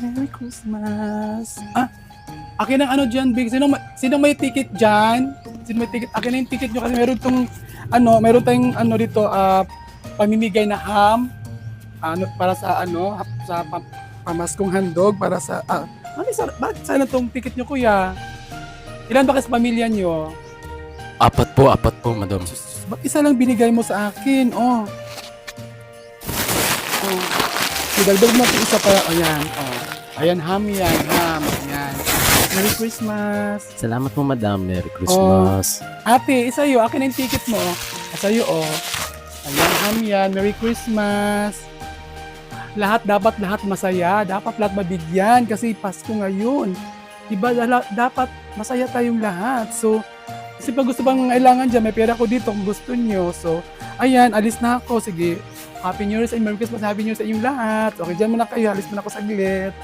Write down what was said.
Merry Christmas. Akin ang ano dyan, Big. Sino may ticket dyan? Sino may ticket? Akin na yung ticket nyo kasi meron tayong dito, pamimigay na ham. Para sa pamaskong handog, para sa, bakit sana tong ticket nyo, kuya? Ilan ba kasi pamilya nyo? Apat po, madam. Ba't isa lang binigay mo sa akin? Oh. Idagdag mo ito isa pa. Ayan. Ayan, ham yan. Ham. Ayan. Merry Christmas. Salamat po, madam. Merry Christmas. Ate, sa'yo. Akin na yung ticket mo. Sa'yo, Ayan, ham yan. Merry Christmas. Dapat lahat masaya. Dapat lahat mabigyan kasi Pasko ngayon. Diba, dapat masaya tayong lahat. So, kasi pag gusto bang kailangan dyan, may pera ko dito kung gusto nyo. So, ayan, alis na ako. Sige, Happy New Year and Merry Christmas. Happy New Year sa inyong lahat. Okay, dyan muna kayo. Alis muna ako saglit.